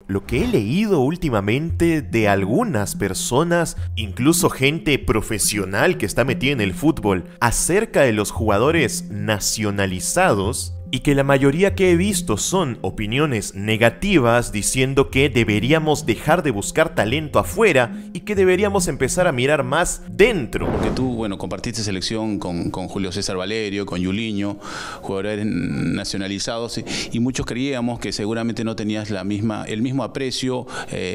Lo que he leído últimamente de algunas personas, incluso gente profesional que está metida en el fútbol, acerca de los jugadores nacionalizados, y que la mayoría que he visto son opiniones negativas diciendo que deberíamos dejar de buscar talento afuera y que deberíamos empezar a mirar más dentro. Porque tú, bueno, compartiste selección con Julio César Valerio, con Yuliño, jugadores nacionalizados, y muchos creíamos que seguramente no tenías el mismo aprecio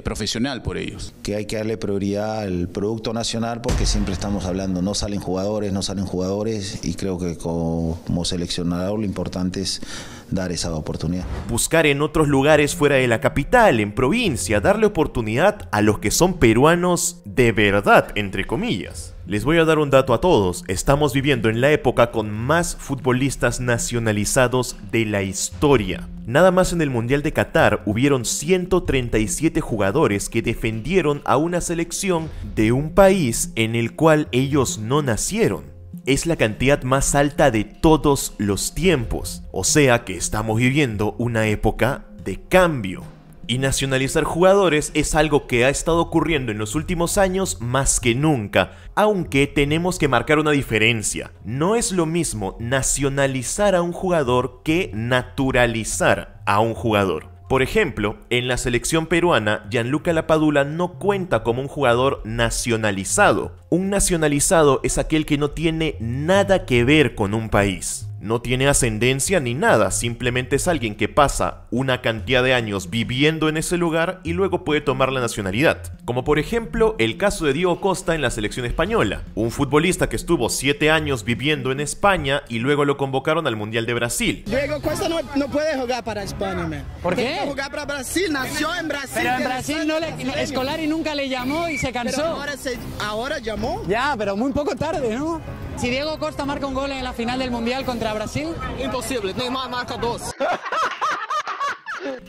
profesional por ellos. Que hay que darle prioridad al producto nacional porque siempre estamos hablando, no salen jugadores, y creo que como seleccionador lo importante es dar esa oportunidad. Buscar en otros lugares fuera de la capital, en provincia, darle oportunidad a los que son peruanos de verdad, entre comillas. Les voy a dar un dato a todos, estamos viviendo en la época con más futbolistas nacionalizados de la historia. Nada más en el Mundial de Qatar hubieron 137 jugadores que defendieron a una selección de un país en el cual ellos no nacieron. Es la cantidad más alta de todos los tiempos, o sea que estamos viviendo una época de cambio. Y nacionalizar jugadores es algo que ha estado ocurriendo en los últimos años más que nunca, aunque tenemos que marcar una diferencia. No es lo mismo nacionalizar a un jugador que naturalizar a un jugador. Por ejemplo, en la selección peruana, Gianluca Lapadula no cuenta como un jugador nacionalizado. Un nacionalizado es aquel que no tiene nada que ver con un país. No tiene ascendencia ni nada, simplemente es alguien que pasa una cantidad de años viviendo en ese lugar y luego puede tomar la nacionalidad. Como por ejemplo el caso de Diego Costa en la selección española, un futbolista que estuvo 7 años viviendo en España y luego lo convocaron al Mundial de Brasil. Diego Costa no puede jugar para España, man. ¿Por qué? Tiene que jugar para Brasil, nació en Brasil. Pero en Brasil Scolari nunca le llamó y se cansó. Pero ahora llamó. Ya, pero muy poco tarde, ¿no? Si Diego Costa marca un gol en la final del Mundial contra Brasil... Imposible, Neymar marca 2.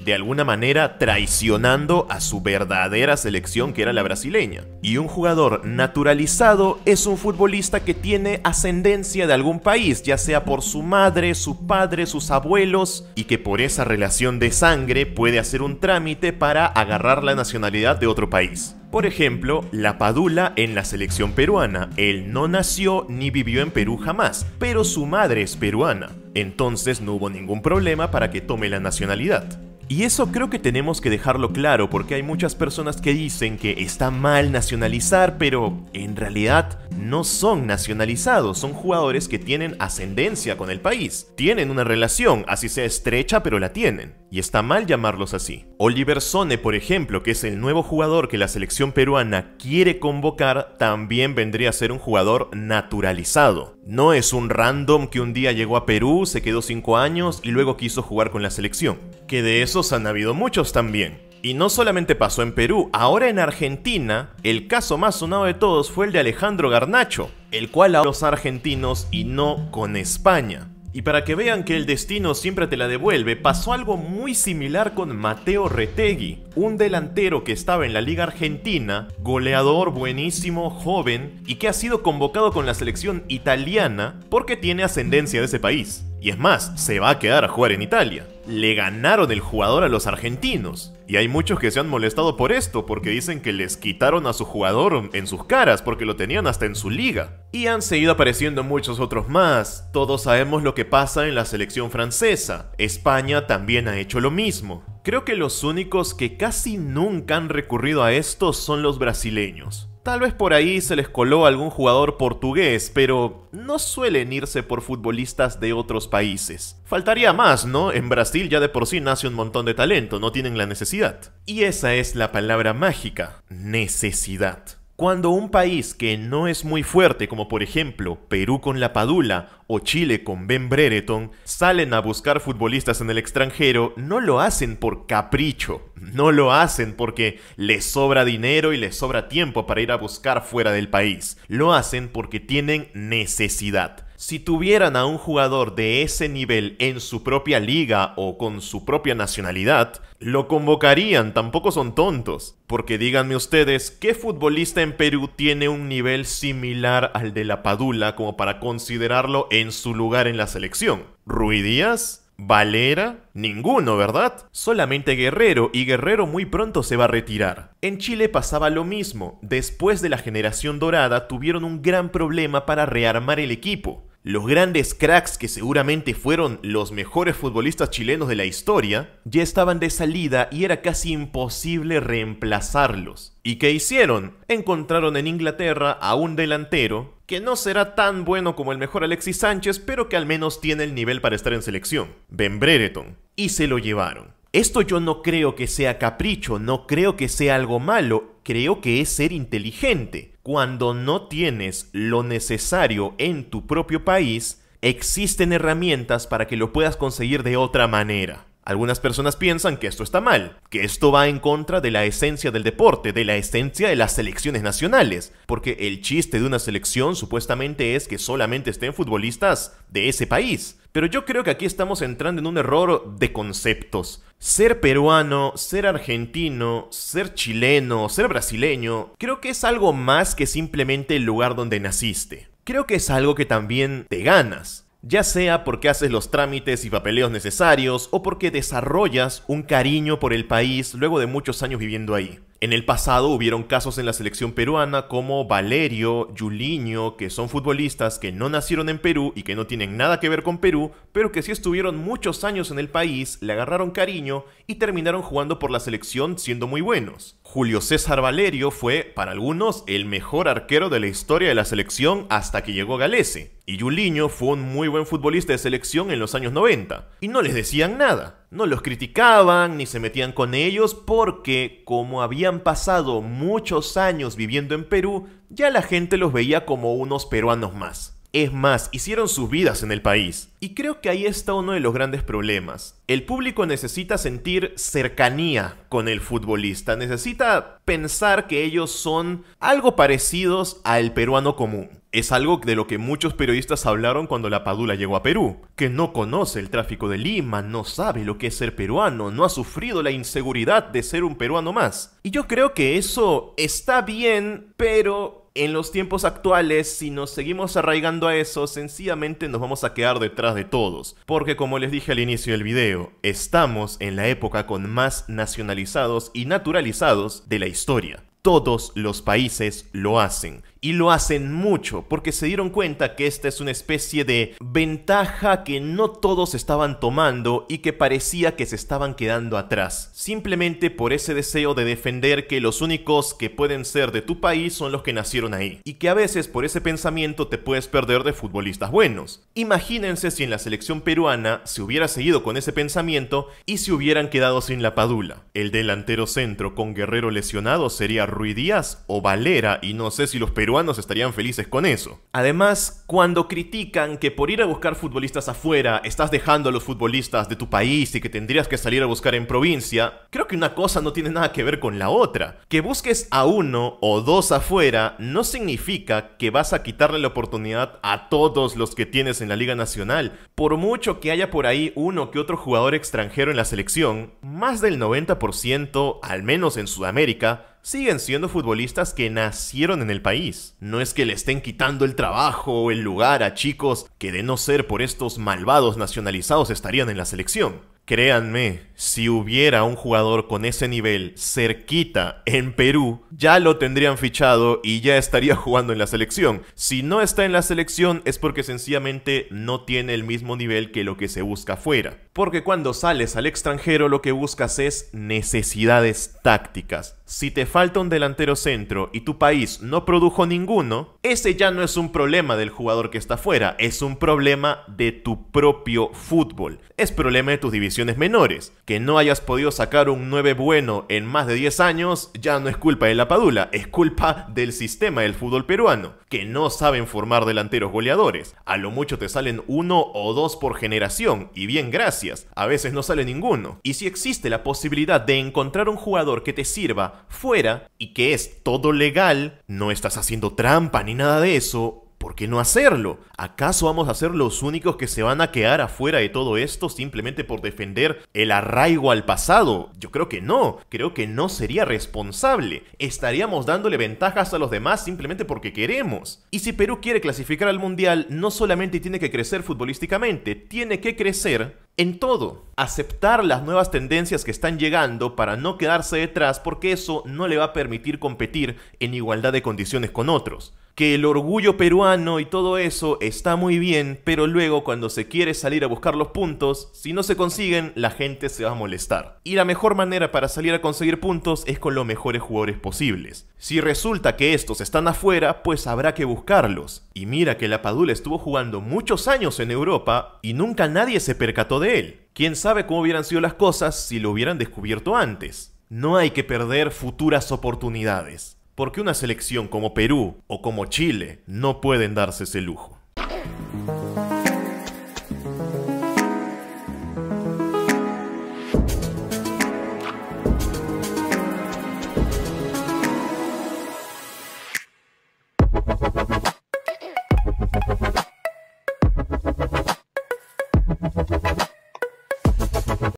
De alguna manera traicionando a su verdadera selección, que era la brasileña. Y un jugador naturalizado es un futbolista que tiene ascendencia de algún país, ya sea por su madre, su padre, sus abuelos, y que por esa relación de sangre puede hacer un trámite para agarrar la nacionalidad de otro país. Por ejemplo, Lapadula en la selección peruana. Él no nació ni vivió en Perú jamás, pero su madre es peruana. Entonces no hubo ningún problema para que tome la nacionalidad. Y eso creo que tenemos que dejarlo claro porque hay muchas personas que dicen que está mal nacionalizar, pero en realidad no son nacionalizados, son jugadores que tienen ascendencia con el país. Tienen una relación, así sea estrecha, pero la tienen. Y está mal llamarlos así. Oliver Sone, por ejemplo, que es el nuevo jugador que la selección peruana quiere convocar, también vendría a ser un jugador naturalizado. No es un random que un día llegó a Perú, se quedó 5 años y luego quiso jugar con la selección. Que de esos han habido muchos también. Y no solamente pasó en Perú, ahora en Argentina, el caso más sonado de todos fue el de Alejandro Garnacho, el cual ahora los argentinos y no con España. Y para que vean que el destino siempre te la devuelve, pasó algo muy similar con Mateo Retegui, un delantero que estaba en la Liga Argentina, goleador buenísimo, joven, y que ha sido convocado con la selección italiana porque tiene ascendencia de ese país. Y es más, se va a quedar a jugar en Italia. Le ganaron el jugador a los argentinos. Y hay muchos que se han molestado por esto, porque dicen que les quitaron a su jugador en sus caras, porque lo tenían hasta en su liga. Y han seguido apareciendo muchos otros más. Todos sabemos lo que pasa en la selección francesa. España también ha hecho lo mismo. Creo que los únicos que casi nunca han recurrido a esto son los brasileños. Tal vez por ahí se les coló algún jugador portugués, pero no suelen irse por futbolistas de otros países. Faltaría más, ¿no? En Brasil ya de por sí nace un montón de talento, no tienen la necesidad. Y esa es la palabra mágica, necesidad. Cuando un país que no es muy fuerte, como por ejemplo Perú con Lapadula o Chile con Ben Brereton, salen a buscar futbolistas en el extranjero, no lo hacen por capricho, no lo hacen porque les sobra dinero y les sobra tiempo para ir a buscar fuera del país, lo hacen porque tienen necesidad. Si tuvieran a un jugador de ese nivel en su propia liga o con su propia nacionalidad, lo convocarían, tampoco son tontos. Porque díganme ustedes, ¿qué futbolista en Perú tiene un nivel similar al de Lapadula como para considerarlo en su lugar en la selección? ¿Rui Díaz? ¿Valera? Ninguno, ¿verdad? Solamente Guerrero, y Guerrero muy pronto se va a retirar. En Chile pasaba lo mismo. Después de la generación dorada tuvieron un gran problema para rearmar el equipo. Los grandes cracks, que seguramente fueron los mejores futbolistas chilenos de la historia, ya estaban de salida y era casi imposible reemplazarlos. ¿Y qué hicieron? Encontraron en Inglaterra a un delantero que no será tan bueno como el mejor Alexis Sánchez, pero que al menos tiene el nivel para estar en selección, Ben Brereton, y se lo llevaron. Esto yo no creo que sea capricho, no creo que sea algo malo, creo que es ser inteligente. Cuando no tienes lo necesario en tu propio país, existen herramientas para que lo puedas conseguir de otra manera. Algunas personas piensan que esto está mal, que esto va en contra de la esencia del deporte, de la esencia de las selecciones nacionales, porque el chiste de una selección supuestamente es que solamente estén futbolistas de ese país. Pero yo creo que aquí estamos entrando en un error de conceptos. Ser peruano, ser argentino, ser chileno, ser brasileño, creo que es algo más que simplemente el lugar donde naciste. Creo que es algo que también te ganas. Ya sea porque haces los trámites y papeleos necesarios o porque desarrollas un cariño por el país luego de muchos años viviendo ahí. En el pasado hubieron casos en la selección peruana como Valerio, Yuliño, que son futbolistas que no nacieron en Perú y que no tienen nada que ver con Perú, pero que sí estuvieron muchos años en el país, le agarraron cariño y terminaron jugando por la selección siendo muy buenos. Julio César Valerio fue, para algunos, el mejor arquero de la historia de la selección hasta que llegó Galese. Y Yuliño fue un muy buen futbolista de selección en los años 90. Y no les decían nada. No los criticaban ni se metían con ellos porque, como habían pasado muchos años viviendo en Perú, ya la gente los veía como unos peruanos más. Es más, hicieron sus vidas en el país. Y creo que ahí está uno de los grandes problemas. El público necesita sentir cercanía con el futbolista. Necesita pensar que ellos son algo parecidos al peruano común. Es algo de lo que muchos periodistas hablaron cuando la Padula llegó a Perú. Que no conoce el tráfico de Lima, no sabe lo que es ser peruano, no ha sufrido la inseguridad de ser un peruano más. Y yo creo que eso está bien, pero en los tiempos actuales, si nos seguimos arraigando a eso, sencillamente nos vamos a quedar detrás de todos. Porque como les dije al inicio del video, estamos en la época con más nacionalizados y naturalizados de la historia. Todos los países lo hacen. Y lo hacen mucho porque se dieron cuenta que esta es una especie de ventaja que no todos estaban tomando y que parecía que se estaban quedando atrás. Simplemente por ese deseo de defender que los únicos que pueden ser de tu país son los que nacieron ahí. Y que a veces por ese pensamiento te puedes perder de futbolistas buenos. Imagínense si en la selección peruana se hubiera seguido con ese pensamiento y se hubieran quedado sin la Padula. El delantero centro con Guerrero lesionado sería Ruiz Díaz o Valera y no sé si los peruanos estarían felices con eso. Además, cuando critican que por ir a buscar futbolistas afuera estás dejando a los futbolistas de tu país y que tendrías que salir a buscar en provincia, creo que una cosa no tiene nada que ver con la otra. Que busques a uno o dos afuera no significa que vas a quitarle la oportunidad a todos los que tienes en la Liga Nacional. Por mucho que haya por ahí uno que otro jugador extranjero en la selección, más del 90%, al menos en Sudamérica, siguen siendo futbolistas que nacieron en el país. No es que le estén quitando el trabajo o el lugar a chicos que de no ser por estos malvados nacionalizados estarían en la selección. Créanme, si hubiera un jugador con ese nivel cerquita en Perú, ya lo tendrían fichado y ya estaría jugando en la selección. Si no está en la selección es porque sencillamente no tiene el mismo nivel que lo que se busca afuera. Porque cuando sales al extranjero lo que buscas es necesidades tácticas. Si te falta un delantero centro y tu país no produjo ninguno, ese ya no es un problema del jugador que está afuera, es un problema de tu propio fútbol. Es problema de tus divisiones menores. Que no hayas podido sacar un 9 bueno en más de 10 años ya no es culpa de la Padula, es culpa del sistema del fútbol peruano, que no saben formar delanteros goleadores. A lo mucho te salen 1 o 2 por generación y bien gracias, a veces no sale ninguno. Y si existe la posibilidad de encontrar un jugador que te sirva fuera y que es todo legal, no estás haciendo trampa ni nada de eso, ¿por qué no hacerlo? ¿Acaso vamos a ser los únicos que se van a quedar afuera de todo esto simplemente por defender el arraigo al pasado? Yo creo que no sería responsable. Estaríamos dándole ventajas a los demás simplemente porque queremos. Y si Perú quiere clasificar al Mundial, no solamente tiene que crecer futbolísticamente, tiene que crecer en todo. Aceptar las nuevas tendencias que están llegando para no quedarse detrás, porque eso no le va a permitir competir en igualdad de condiciones con otros. Que el orgullo peruano y todo eso está muy bien, pero luego cuando se quiere salir a buscar los puntos, si no se consiguen, la gente se va a molestar. Y la mejor manera para salir a conseguir puntos es con los mejores jugadores posibles. Si resulta que estos están afuera, pues habrá que buscarlos. Y mira que la Padula estuvo jugando muchos años en Europa y nunca nadie se percató de él. ¿Quién sabe cómo hubieran sido las cosas si lo hubieran descubierto antes? No hay que perder futuras oportunidades, porque una selección como Perú o como Chile no pueden darse ese lujo.